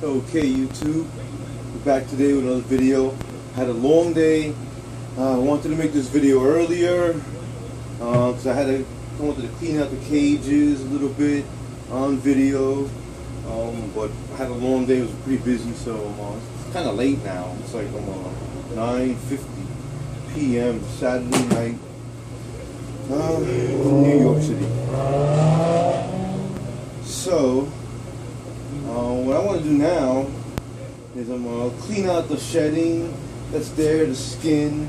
Okay, YouTube, we're back today with another video. Had a long day. I wanted to make this video earlier because I wanted to clean out the cages a little bit on video. But I had a long day. It was pretty busy, so it's kind of late now. It's like 9:50 p.m. Saturday night in New York City. So what I want to do now is I'm going to clean out the shedding that's there, the skin,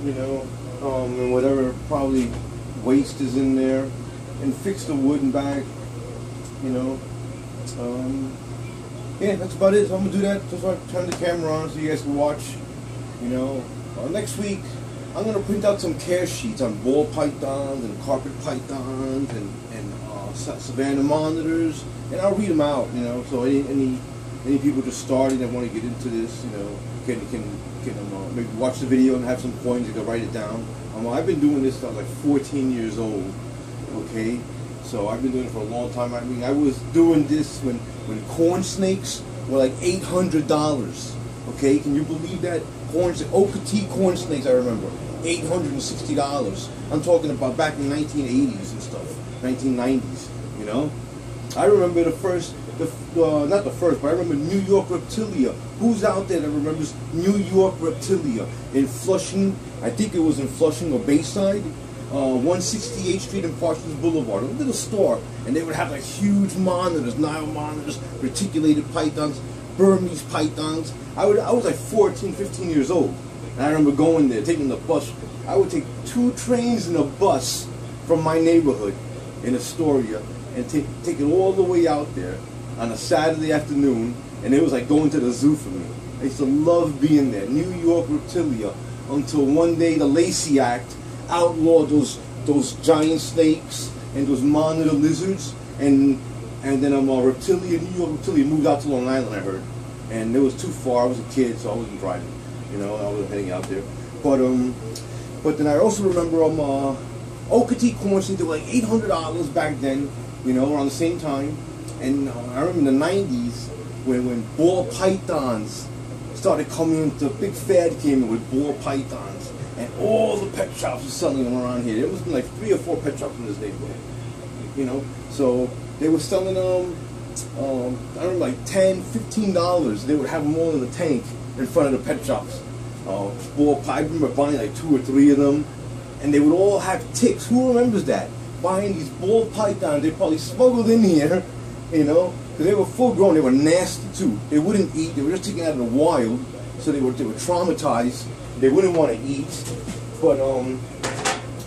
you know, and whatever probably waste is in there, and fix the wood and back, you know. Yeah, that's about it. So I'm going to do that. Just want to turn the camera on so you guys can watch, you know. Next week, I'm going to print out some care sheets on ball pythons and carpet pythons and savanna monitors, and I'll read them out, you know, so any people just starting that want to get into this, you know, can maybe watch the video and have some coins. You can write it down. I've been doing this since I was like 14 years old, okay, so I've been doing it for a long time. I mean, I was doing this when corn snakes were like $800, okay, can you believe that? Okatee corn snakes, I remember, $860. I'm talking about back in the 1980s and stuff, 1990s, you know. I remember not the first, but I remember New York Reptilia. Who's out there that remembers New York Reptilia in Flushing? I think it was in Flushing or Bayside, 168th Street and Parsons Boulevard, a little store, and they would have like huge monitors, Nile monitors, reticulated pythons, Burmese pythons. I was like 14, 15 years old, and I remember going there, taking the bus. I would take 2 trains and a bus from my neighborhood in Astoria and take it all the way out there on a Saturday afternoon, and it was like going to the zoo for me. I used to love being there, New York Reptilia, until one day the Lacey Act outlawed those giant snakes and those monitor lizards, and then New York Reptilia moved out to Long Island, I heard, and it was too far. I was a kid, so I wasn't driving, you know, I wasn't heading out there. But then I also remember Okatee corn snakes. They were like $800 back then, you know, around the same time. And I remember in the 90s when ball pythons started coming in, the big fad came in with ball pythons, and all the pet shops were selling them around here. There was like 3 or 4 pet shops in this neighborhood, you know. So they were selling them, I remember like $10, $15. They would have them all in the tank in front of the pet shops. I remember buying like 2 or 3 of them, and they would all have ticks. Who remembers that? Buying these ball pythons, they probably smuggled in here, you know, because they were full grown. They were nasty too. They wouldn't eat. They were just taken out of the wild, so they were traumatized. They wouldn't want to eat. But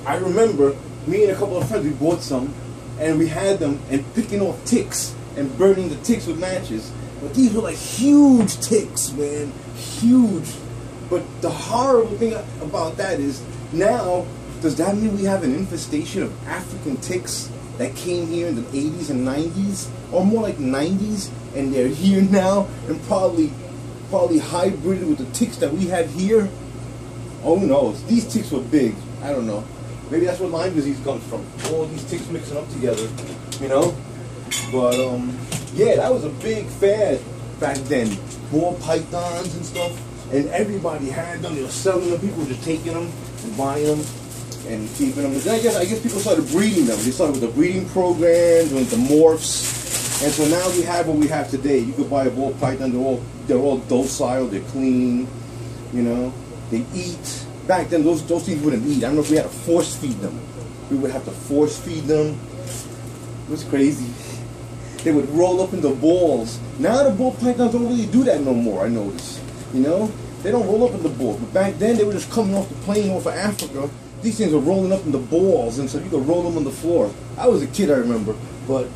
I remember me and a couple of friends, we bought some, and we had them and picking off ticks and burning the ticks with matches. But these were like huge ticks, man, huge. But the horrible thing about that is now, does that mean we have an infestation of African ticks that came here in the 80s and 90s, or more like 90s, and they're here now and probably hybrided with the ticks that we had here? Oh no, these ticks were big. I don't know. Maybe that's where Lyme disease comes from. All these ticks mixing up together, you know. But yeah, that was a big fad back then. Ball pythons and stuff, and everybody had them. They were selling them. People were just taking them and buying them and keeping them. And then I guess people started breeding them. They started with the breeding programs, with the morphs, and so now we have what we have today. You could buy a ball python. They're all docile. They're clean. You know, they eat. Back then, those things wouldn't eat. I don't know if we had to force feed them. We would have to force feed them. It was crazy. They would roll up into balls. Now the ball pythons don't really do that no more, I notice. You know? They don't roll up into balls. But back then, they were just coming off the plane off of Africa. These things were rolling up into balls, and so you could roll them on the floor. I was a kid, I remember. But,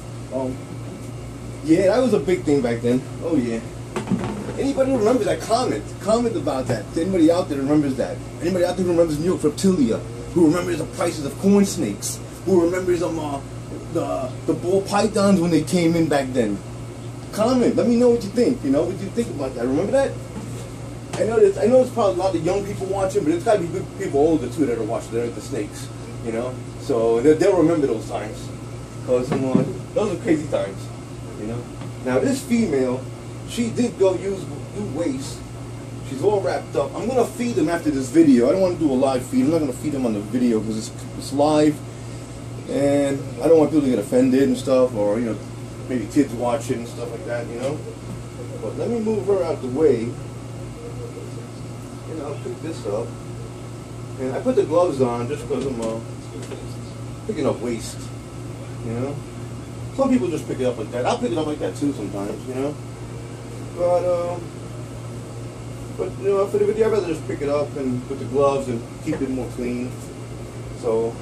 yeah, that was a big thing back then. Oh, yeah. Anybody who remembers that, comment about that. Anybody out there remembers that? Anybody out there who remembers New York Reptilia? Who remembers the prices of corn snakes? Who remembers the ball pythons when they came in back then? Comment. Let me know what you think. You know what you think about that. Remember that? I know there's probably a lot of young people watching, but it's got to be people older too that are watching. They're the snakes. You know, so they'll remember those times. Cause those are crazy times. You know. Now this female she did go use waste. She's all wrapped up. I'm gonna feed them after this video. I don't want to do a live feed. I'm not gonna feed them on the video because it's live, and I don't want people to get offended and stuff, or maybe kids watch it and stuff like that, But let me move her out the way, and I'll pick this up. And I put the gloves on just because I'm picking up waste, Some people just pick it up like that. I'll pick it up like that too sometimes, But for the video, I'd rather just pick it up and put the gloves and keep it more clean. So,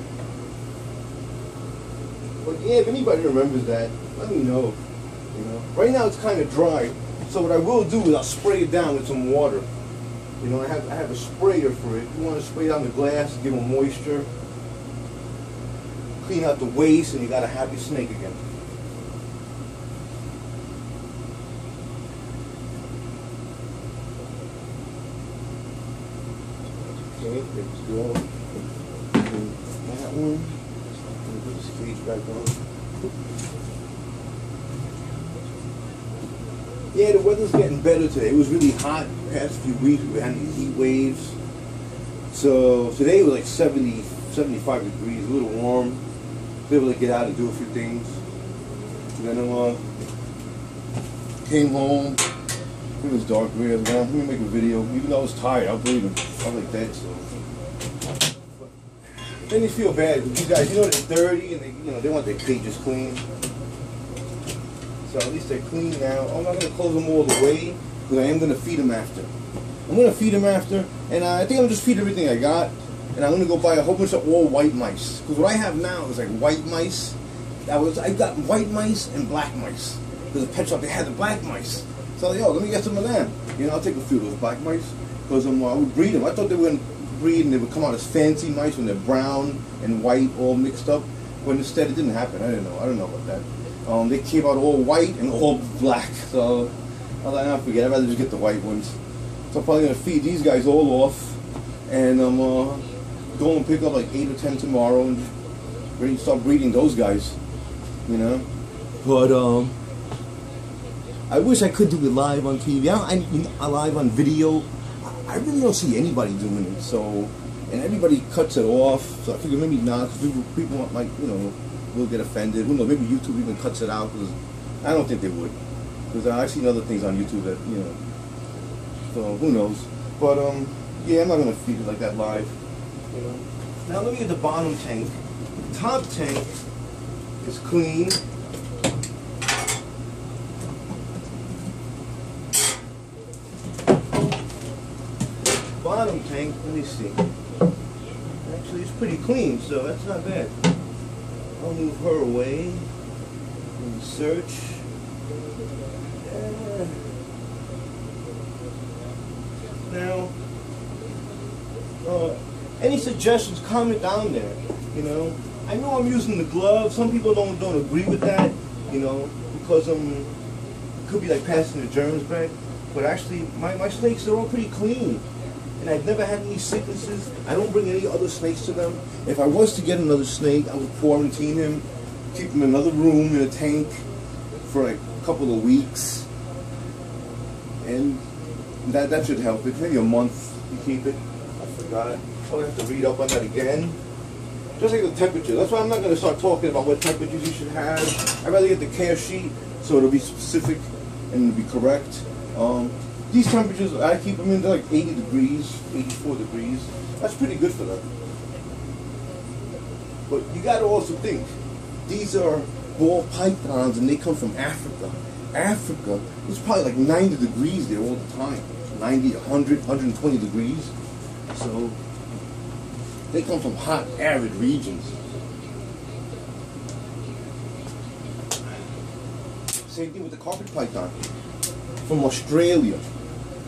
but yeah, if anybody remembers that, let me know. Right now it's kind of dry, so what I will do is I'll spray it down with some water. I have a sprayer for it. You want to spray down the glass, give them moisture, clean out the waste, and you got a happy snake again. Okay, let's go. That one. Put this cage back on. Yeah, the weather's getting better today. It was really hot the past few weeks. We had these heat waves. So today it was like 70, 75 degrees, a little warm. Was able to get out and do a few things. And then I came home. It was dark. Let me make a video. Even though I was tired, I believe it. I was like that. So. But then you feel bad because you guys, they're dirty and they want their cages clean. So at least they're clean now. I'm not going to close them all the way because I am going to feed them after. I'm going to feed them after, and I think I'm just feed everything I got, and I'm going to go buy a whole bunch of all white mice. Because what I have now is like white mice. I've got white mice and black mice. Because the pet shop, they had the black mice. So I'm like, let me get some of them. I'll take a few of those black mice because I would breed them. I thought they were going to breed and they would come out as fancy mice when they're brown and white all mixed up. But instead it didn't happen. I don't know about that. They came out all white and all black. So I was like, I'd rather just get the white ones. So I'm probably going to feed these guys all off. And I'm going to pick up like 8 or 10 tomorrow and just ready to start breeding those guys. But I wish I could do it live on TV. I live on video. I really don't see anybody doing it. So, and everybody cuts it off. So I figure maybe not. Because people might, will get offended. Who knows? Maybe YouTube even cuts it out. Because I don't think they would. Because I've seen other things on YouTube that So who knows? But yeah, I'm not gonna feed it like that live. Now let me get the bottom tank. The top tank is clean. Bottom tank, let me see. Actually, it's pretty clean, so that's not bad. I'll move her away and search. Now, any suggestions, comment down there. I know I'm using the gloves. Some people don't agree with that, because it could be like passing the germs back. But actually, my snakes are all pretty clean. And I've never had any sicknesses. I don't bring any other snakes to them. If I was to get another snake, I would quarantine him, keep him in another room in a tank for like a couple of weeks. And that should help it. Maybe a month you keep it. I forgot. I'll have to read up on that again. Just like the temperature. That's why I'm not going to start talking about what temperatures you should have. I'd rather get the care sheet so it'll be specific and it'll be correct. These temperatures, I keep them in like 80 degrees, 84 degrees. That's pretty good for them. But you got to also think, these are ball pythons and they come from Africa. Africa, it's probably like 90 degrees there all the time. 90, 100, 120 degrees. So they come from hot, arid regions. Same thing with the carpet python from Australia.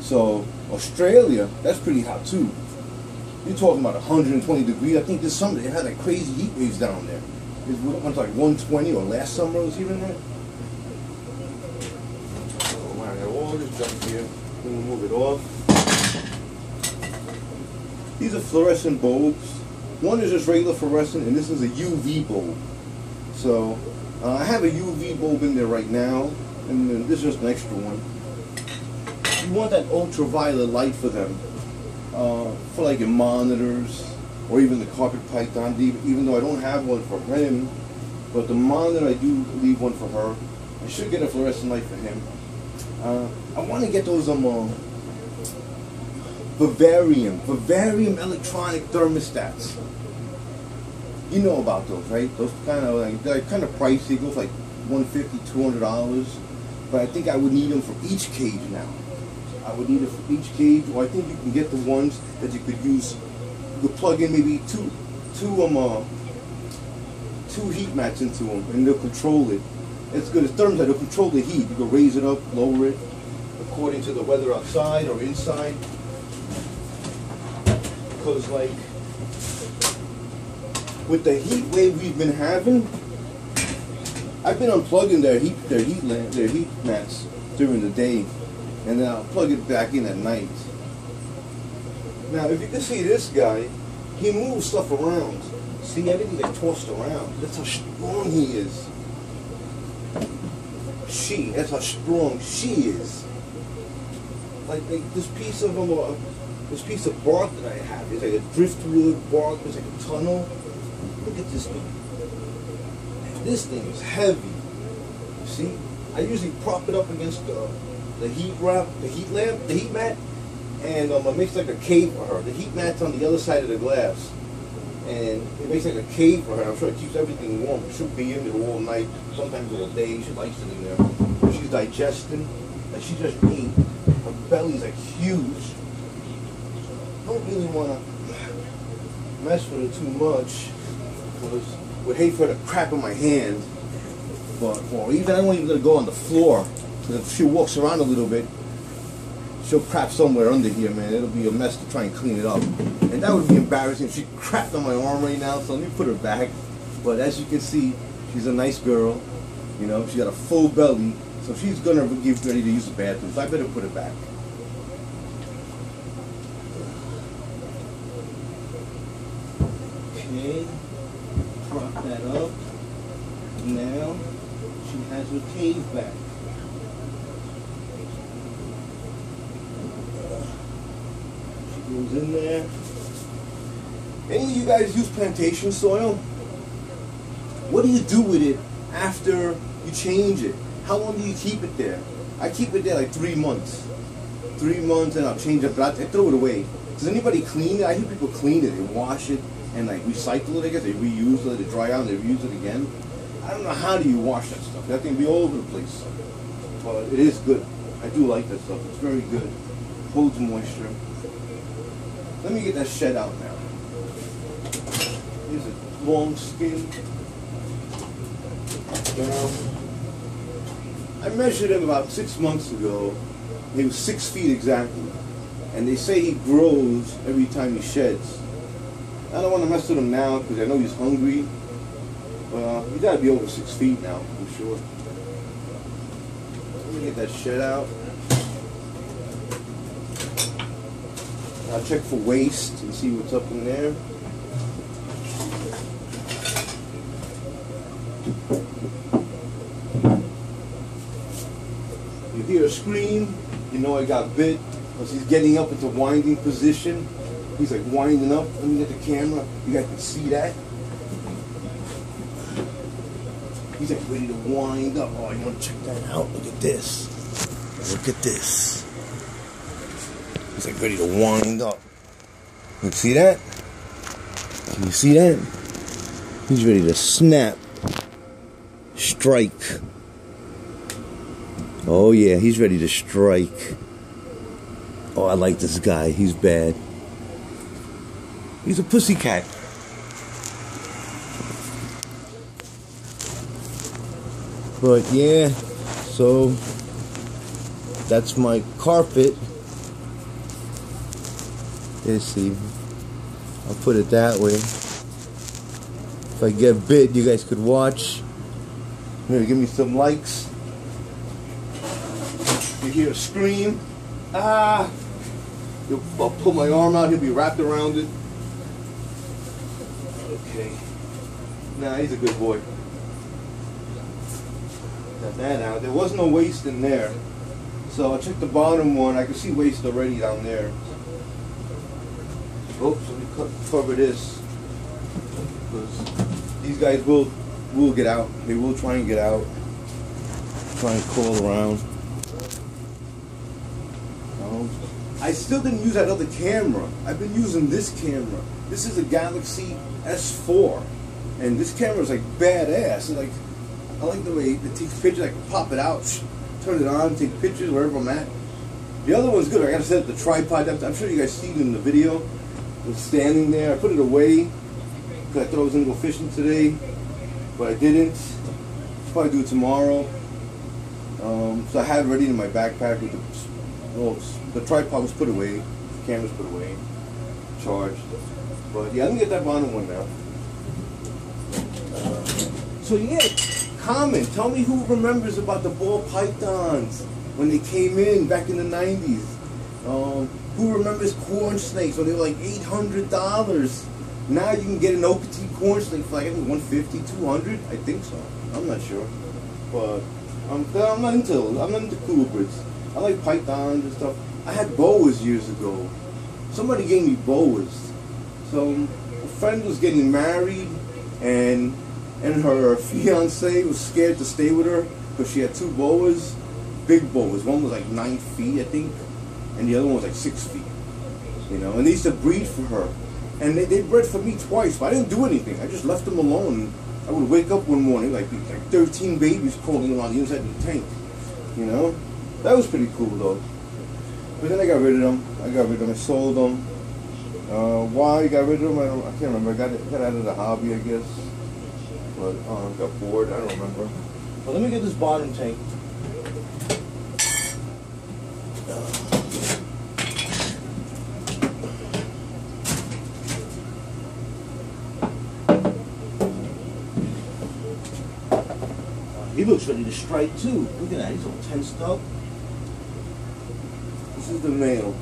So Australia, that's pretty hot too. You're talking about 120 degrees. I think this summer they had like crazy heat waves down there. It was like 120, or last summer it was even there. So I got all this junk here. We'll move it off. These are fluorescent bulbs. One is just regular fluorescent, and this is a UV bulb. So I have a UV bulb in there right now, and then this is just an extra one. you want that ultraviolet light for them, for like your monitors, or even the carpet python, even though I don't have one for him, but the monitor I do leave one for her. I should get a fluorescent light for him. I want to get those Vivarium electronic thermostats. You know about those, right? Those they're kind of pricey. It goes like $150, $200. But I think I would need them for each cage now. I would need it for each cage, or I think you can get the ones that you could use. You could plug in maybe two heat mats into them, and they'll control it. It's good. It's thermostat. They'll control the heat. You can raise it up, lower it, according to the weather outside or inside. Because like with the heat wave we've been having, I've been unplugging their heat mats during the day, and then I'll plug it back in at night. Now, if you can see this guy, he moves stuff around. See, everything's like tossed around. That's how strong he is. That's how strong she is. Like this piece of bark that I have. It's like a driftwood bark. It's like a tunnel. Look at this thing. This thing is heavy. See, I usually prop it up against the heat mat, and it makes like a cave for her. The heat mat's on the other side of the glass, and it makes like a cave for her. I'm sure it keeps everything warm. She'll be in there all night, sometimes all day. She likes it in there. She's digesting. Like she just ate. Her belly's like huge. I don't really want to mess with her too much, because I would hate for her to crap in my hand. Or even I don't even let her go on the floor. Because if she walks around a little bit, she'll crap somewhere under here, man. It'll be a mess to try and clean it up. And that would be embarrassing if she crapped on my arm right now. So let me put her back. But as you can see, she's a nice girl. You know, she got a full belly. So she's gonna get ready to use the bathroom. So I better put her back. Okay. Prop that up. Now she has her cave back. She goes in there. Any of you guys use plantation soil? What do you do with it after you change it? How long do you keep it there? I keep it there like 3 months. 3 months, and I'll change it, but I throw it away. Does anybody clean it? I hear people clean it. They wash it and like recycle it, I guess. They reuse it, they dry out, and they reuse it again. I don't know how do you wash that stuff. That thing be all over the place. But it is good. I do like that stuff. It's very good. Holds moisture. Let me get that shed out now. Here's a long skin. I measured him about 6 months ago. He was 6 feet exactly. And they say he grows every time he sheds. I don't want to mess with him now because I know he's hungry. You gotta be over 6 feet now, I'm sure. Let me get that shed out. I'll check for waste and see what's up in there. You hear a scream, you know I got bit, because he's getting up into winding position. He's like winding up. Let me get the camera. You guys can see that. He's like ready to wind up. Oh, you want to check that out? Look at this. Look at this. He's like ready to wind up. You see that? Can you see that? He's ready to snap. Strike. Oh yeah, he's ready to strike. Oh, I like this guy. He's bad. He's a pussycat. But yeah, so that's my carpet. Let's see. I'll put it that way. If I get bit, you guys could watch. Maybe give me some likes. You hear a scream. Ah! I'll pull my arm out, he'll be wrapped around it. Okay. Nah, he's a good boy. Got that out. There was no waste in there. So I checked the bottom one. I can see waste already down there. Oops, let me cover this, because these guys will get out. They will try and get out. Try and crawl around. I still didn't use that other camera. I've been using this camera. This is a Galaxy S4, and this camera is like badass. Like, I like the way it takes pictures. I can pop it out, turn it on, take pictures wherever I'm at. The other one's good. I gotta set up the tripod. I'm sure you guys seen it in the video. It was standing there. I put it away because I thought I was gonna go fishing today, but I didn't. I'll probably do it tomorrow. So I had it ready in my backpack with the tripod was put away, the camera's put away, charged. But yeah, I'm gonna get that bottom one now. So yeah, comment. Tell me who remembers about the ball pythons when they came in back in the 90s. Who remembers corn snakes when they were like $800? Now you can get an OPT corn snake for like I think $150, $200. I think so. I'm not sure, but I'm not into colubrids. I like pythons and stuff. I had boas years ago. Somebody gave me boas. So a friend was getting married, and her fiance was scared to stay with her because she had two boas, big boas. One was like 9 feet, I think, and the other one was like 6 feet. You know, and they used to breed for her, and they bred for me twice. But I didn't do anything. I just left them alone. I would wake up one morning like 13 babies crawling around the inside of the tank. You know, that was pretty cool though. But then I got rid of them. I sold them. Why I got rid of them, I can't remember. I got out of the hobby, I guess. But I got bored. I don't remember. But let me get this bottom tank. He looks ready to strike too. Look at that. He's all tensed up. This is the male.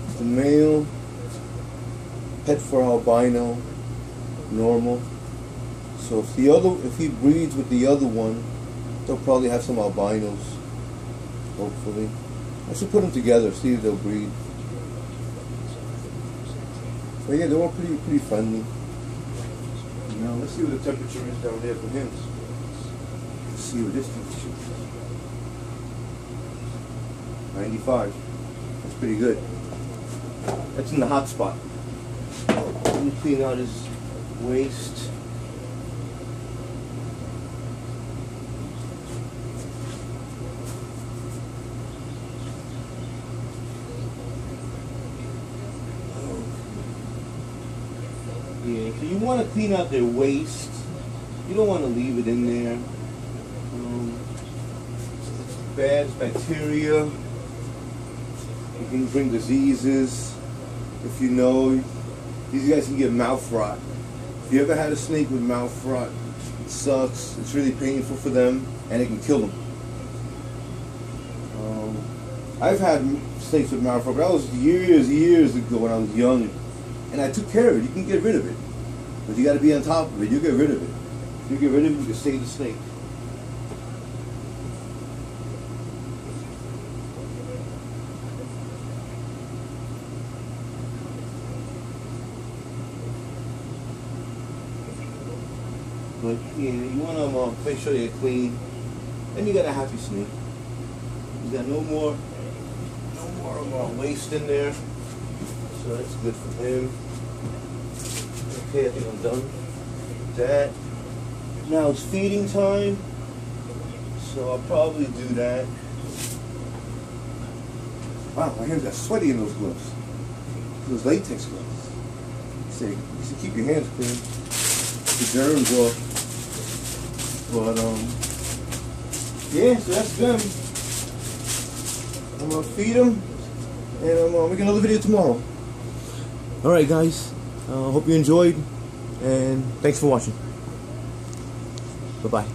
It's the male. Het for albino. Normal. So if he breeds with the other one, they'll probably have some albinos. Hopefully. I should put them together, see if they'll breed. But yeah, they're all pretty friendly. Now let's see what the temperature is down there for him. Let's see what this temperature is. 95. That's pretty good. That's in the hot spot. Let me clean out his waist. Yeah, so you want to clean out their waist. You don't want to leave it in there. It's bad, it's bacteria. It can bring diseases. If you know, these guys can get mouth rot. If you ever had a snake with mouth rot, it sucks. It's really painful for them, and it can kill them. I've had snakes with mouth rot, but that was years ago when I was young, and I took care of it. You can get rid of it, but you got to be on top of it. You get rid of it. If you get rid of it, you can save the snake. But yeah, you want to make sure they're clean. Then you got a happy snake. You got no more waste in there, so that's good for him. Okay, I think I'm done with that. Now it's feeding time, so I'll probably do that. Wow, my hands got sweaty in those gloves. Those latex gloves. So you should keep your hands clean. The germs off. But yeah, so that's them. I'm gonna feed them, and I'm gonna make another video tomorrow. Alright guys, hope you enjoyed, and thanks for watching. Bye bye.